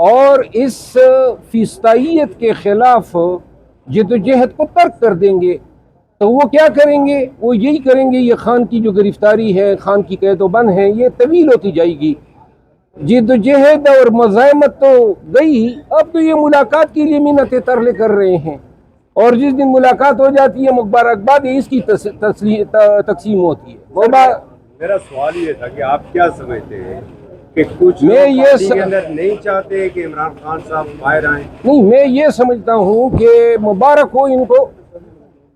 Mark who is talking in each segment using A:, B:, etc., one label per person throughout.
A: اور اس فیستائیت کے خلاف جدوجہد کو ترک کر دیں گے تو وہ کیا کریں گے؟ وہ یہی کریں گے، یہ خان کی جو گرفتاری ہے، خان کی قید و بند ہے، یہ طویل ہوتی جائے گی۔ جدوجہد اور مزاحمت تو گئی، اب تو یہ ملاقات کے لیے منتیں ترلے کر رہے ہیں، اور جس دن ملاقات ہو جاتی ہے مبارکباد اس کی تقسیم ہوتی ہے۔
B: میرا سوال یہ تھا کہ آپ کیا سمجھتے ہیں کہ کچھ
A: میں
B: لوگ
A: یہ
B: پارٹی کے اندر نہیں چاہتے کہ عمران خان صاحب باہر آئیں؟
A: نہیں، میں یہ سمجھتا ہوں کہ مبارک ہو ان کو،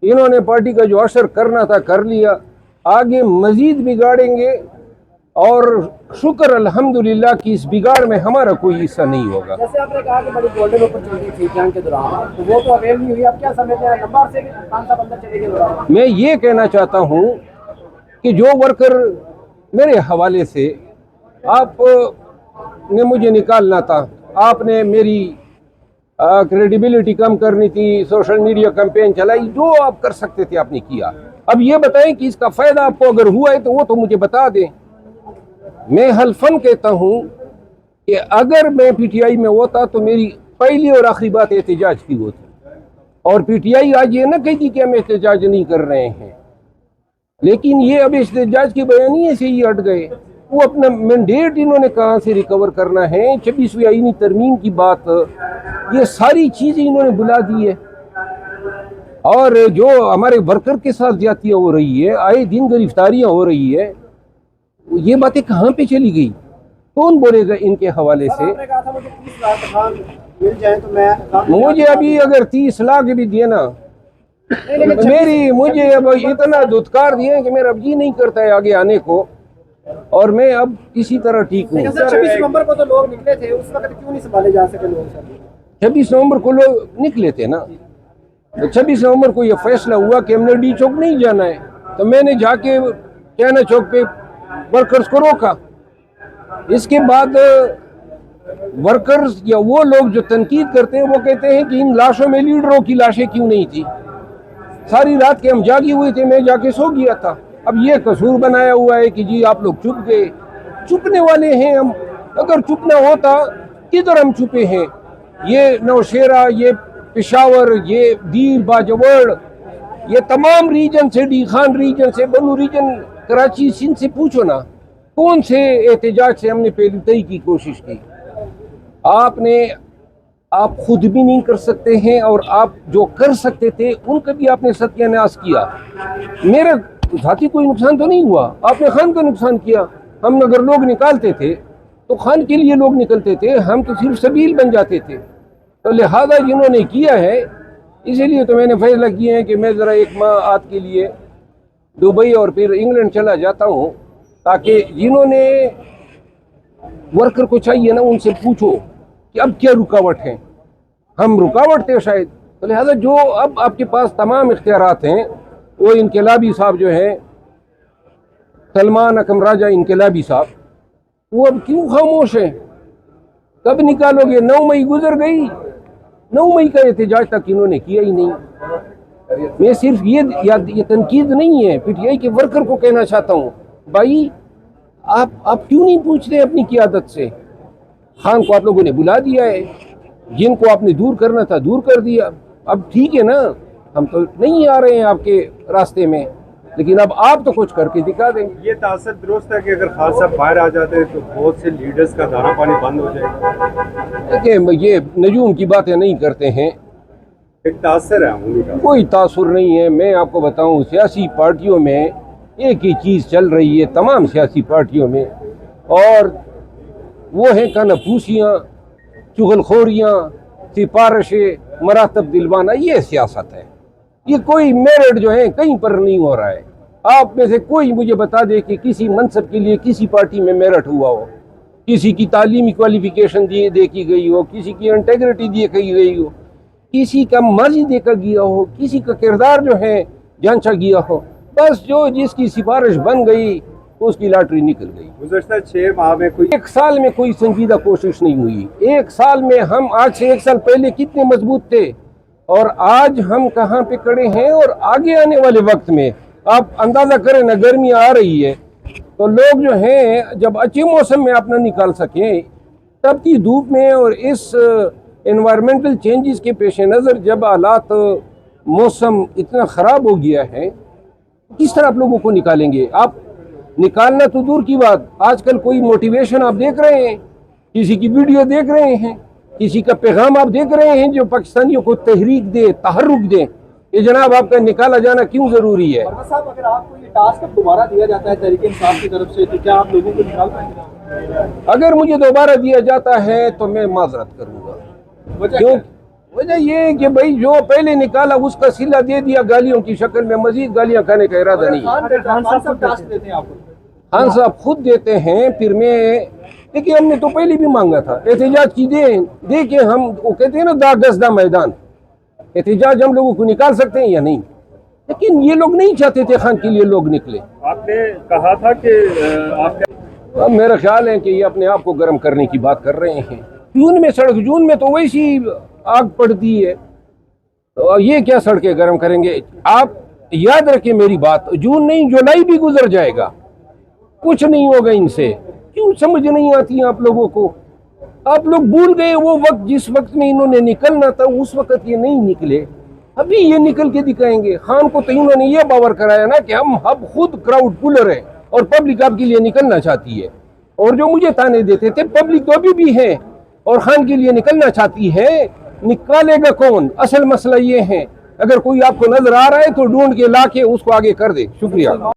A: انہوں نے پارٹی کا جو اثر کرنا تھا کر لیا، آگے مزید بگاڑیں گے، اور شکر الحمدللہ کہ اس بگاڑ میں ہمارا کوئی حصہ نہیں ہوگا۔
C: جیسے آپ نے کہا کہ بڑی گولڈن اپرچونٹی تھی جنگ کے دوران، تو وہ تو اویل نہیں ہوئی، آپ کیا سمجھتے ہیں نمبر سے بھی خان صاحب اندر چلے گئے؟
A: میں یہ کہنا چاہتا ہوں کہ جو ورکر میرے حوالے سے آپ نے مجھے نکالنا تھا، آپ نے میری کریڈیبلٹی کم کرنی تھی، سوشل میڈیا کمپین چلائی، جو آپ کر سکتے تھے آپ نے کیا۔ اب یہ بتائیں کہ اس کا فائدہ آپ کو اگر ہوا ہے تو وہ تو مجھے بتا دیں۔ میں حلفاً کہتا ہوں کہ اگر میں پی ٹی آئی میں ہوتا تو میری پہلی اور آخری بات احتجاج کی ہوتی، اور پی ٹی آئی آج یہ نہ کہتی کہ ہم احتجاج نہیں کر رہے ہیں، لیکن یہ اب احتجاج کی بیانیے سے ہی ہٹ گئے۔ وہ اپنا مینڈیٹ انہوں نے کہاں سے ریکور کرنا ہے؟ 26ویں آئینی ترمیم کی بات، یہ ساری چیزیں انہوں نے بلا دی ہے، اور جو ہمارے ورکر کے ساتھ زیادتیاں ہو رہی ہے، آئے دن گرفتاریاں ہو رہی ہے، یہ باتیں کہاں پہ چلی گئی؟ کون بولے گا ان کے حوالے سے؟
C: آپ نے کہا تھا مجھے 30 لاکھ خان مل جائیں تو میں
A: مجھے ابھی اگر 30 لاکھ بھی دینا، مجھے اب اتنا دھتکار دیے کہ میرا اب جی نہیں کرتا ہے آگے آنے کو، اور میں اب کسی طرح ٹھیک ہوں۔
C: 26 نومبر کو تو لوگ نکلے تھے، اس وقت کیوں نہیں سنبھالے جا سکے لوگ سر؟
A: 26 نومبر کو لوگ نکلے تھے نا، 26 نومبر کو یہ فیصلہ ہوا کہ ہم نے ڈی چوک نہیں جانا ہے، تو میں نے جا کے چائنا چوک پہ ورکرز کو روکا۔ اس کے بعد ورکرز یا وہ لوگ جو تنقید کرتے ہیں وہ کہتے ہیں کہ ان لاشوں میں لیڈروں کی لاشیں کیوں نہیں تھی؟ ساری رات کے ہم جاگی ہوئے تھے، میں جا کے سو گیا تھا۔ اب یہ قصور بنایا ہوا ہے کہ جی آپ لوگ چھپ گئے، چھپنے والے ہیں ہم۔ اگر چھپنا ہوتا کدھر ہم چھپے ہیں؟ یہ نوشیرہ، یہ پشاور، یہ دیر باجوڑ، یہ تمام ریجن سے، ڈی خان ریجن سے، بنو ریجن، کراچی، سندھ سے پوچھو نا کون سے احتجاج سے ہم نے پیروی کی کوشش کی؟ آپ خود بھی نہیں کر سکتے ہیں، اور آپ جو کر سکتے تھے ان کا بھی آپ نے ستیہ ناش کیا۔ میرا ذاتی کوئی نقصان تو نہیں ہوا، آپ نے خان کا نقصان کیا۔ ہم اگر لوگ نکالتے تھے تو خان کے لیے لوگ نکلتے تھے، ہم تو صرف سبیل بن جاتے تھے۔ تو لہذا جنہوں نے کیا ہے، اسی لیے تو میں نے فیصلہ کیا ہے کہ میں ذرا 1 ماہ آد کے لیے دبئی اور پھر انگلینڈ چلا جاتا ہوں، تاکہ جنہوں نے ورکر کو چاہیے نا ان سے پوچھو کہ اب کیا رکاوٹ ہے۔ ہم رکاوٹ تھے شاید، تو لہذا جو اب آپ کے پاس تمام اختیارات ہیں، وہ انقلابی صاحب جو ہیں سلمان اکم راجہ انقلابی صاحب، وہ اب کیوں خاموش ہیں؟ کب نکالو گے؟ 9 مئی گزر گئی، 9 مئی کا احتجاج تک انہوں نے کیا ہی نہیں۔ میں صرف یہ تنقید نہیں ہے، پی ٹی آئی کے ورکر کو کہنا چاہتا ہوں، بھائی آپ کیوں نہیں پوچھتے اپنی قیادت سے؟ خان کو آپ لوگوں نے بلا دیا ہے، جن کو آپ نے دور کرنا تھا دور کر دیا۔ اب ٹھیک ہے نا، ہم تو نہیں آ رہے ہیں آپ کے راستے میں، لیکن اب آپ تو کچھ کر کے دکھا دیں۔
B: یہ تاثر درست ہے کہ اگر خان صاحب باہر آ جاتے ہیں تو بہت سے لیڈرز کا دانا پانی بند ہو جائے گا؟
A: دیکھیں، یہ نجوم کی باتیں نہیں کرتے ہیں،
B: ایک تاثر ہے عمومی کا۔
A: کوئی تاثر نہیں ہے۔ میں آپ کو بتاؤں، سیاسی پارٹیوں میں ایک ہی چیز چل رہی ہے، تمام سیاسی پارٹیوں میں، اور وہ ہیں کانپوسیاں، چغل خوریاں، سفارشیں، مراتب دلوانا، یہ سیاست ہے۔ یہ کوئی میرٹ جو ہے کہیں پر نہیں ہو رہا ہے۔ آپ میں سے کوئی مجھے بتا دے کہ کسی منصب کے لیے کسی پارٹی میں میرٹ ہوا ہو، کسی کی تعلیمی کوالیفیکیشن دیکھی گئی ہو، کسی کی انٹیگریٹی دیکھی گئی ہو، کسی کا مرضی دیکھا گیا ہو، کسی کا کردار جو ہے جانچا گیا ہو۔ بس جو جس کی سفارش بن گئی اس کی لاٹری نکل گئی۔
B: گزشتہ 6 ماہ میں کوئی
A: 1 سال میں کوئی سنجیدہ کوشش نہیں ہوئی۔ 1 سال میں ہم آج سے 1 سال پہلے کتنے مضبوط تھے، اور آج ہم کہاں پہ کھڑے ہیں، اور آگے آنے والے وقت میں آپ اندازہ کریں نا، گرمی آ رہی ہے تو لوگ جو ہیں جب اچھے موسم میں آپ نہ نکال سکیں، تپتی دھوپ میں اور اس انوائرمنٹل چینجز کے پیش نظر جب حالات موسم اتنا خراب ہو گیا ہے، کس طرح آپ لوگوں کو نکالیں گے؟ آپ نکالنا تو دور کی بات، آج کل کوئی موٹیویشن آپ دیکھ رہے ہیں، کسی کی ویڈیو دیکھ رہے ہیں، کسی کا پیغام آپ دیکھ رہے ہیں جو پاکستانیوں کو تحریک دے، تحرک دے کہ جناب آپ کا نکالا جانا کیوں ضروری ہے؟
C: مروا صاحب، اگر آپ کو یہ ٹاسک دوبارہ دیا جاتا ہے تحریک انصاف کی طرف سے تو کیا آپ لوگوں کو نکال پائیں گے؟
A: اگر مجھے دوبارہ دیا جاتا ہے تو میں معذرت کروں گا. کیوں؟ وجہ یہ ہے کہ بھائی جو پہلے نکالا اس کا صلہ دے دیا گالیوں کی شکل میں، مزید گالیاں کھانے کا ارادہ نہیں.
C: خان صاحب ٹاسک دیتے ہیں آپ کو؟
A: خان صاحب خود دیتے ہیں، پھر میں دیکھیے ہم نے تو پہلے بھی مانگا تھا احتجاج کی دے کے ہم وہ کہتے ہیں نا دا گزدہ میدان، احتجاج ہم لوگوں کو نکال سکتے ہیں یا نہیں، لیکن یہ لوگ نہیں چاہتے تھے خان کے لیے لوگ نکلے.
D: آپ نے کہا تھا کہ آپ
A: اب میرا خیال ہے کہ یہ اپنے آپ کو گرم کرنے کی بات کر رہے ہیں. جون میں سڑک، جون میں تو ویسی آگ پڑتی ہے، تو یہ کیا سڑکیں گرم کریں گے؟ آپ یاد رکھیں میری بات، جون نہیں جولائی بھی گزر جائے گا، کچھ نہیں ہوگا ان سے. کیوں سمجھ نہیں آتی آپ لوگوں کو؟ آپ لوگ بھول گئے وہ وقت جس وقت میں انہوں نے نکلنا تھا، اس وقت یہ نہیں نکلے، ابھی یہ نکل کے دکھائیں گے. خان کو تو انہوں نے یہ باور کرایا نا کہ ہم اب خود کراؤڈ پولر ہیں اور پبلک آپ کے لیے نکلنا چاہتی ہے. اور جو مجھے تانے دیتے تھے پبلک تو ابھی بھی ہے اور خان کے لیے نکلنا چاہتی ہے، نکالے گا کون؟ اصل مسئلہ یہ ہے. اگر کوئی آپ کو نظر آ رہا ہے تو ڈھونڈ کے لا کے اس کو آگے کر دے. شکریہ.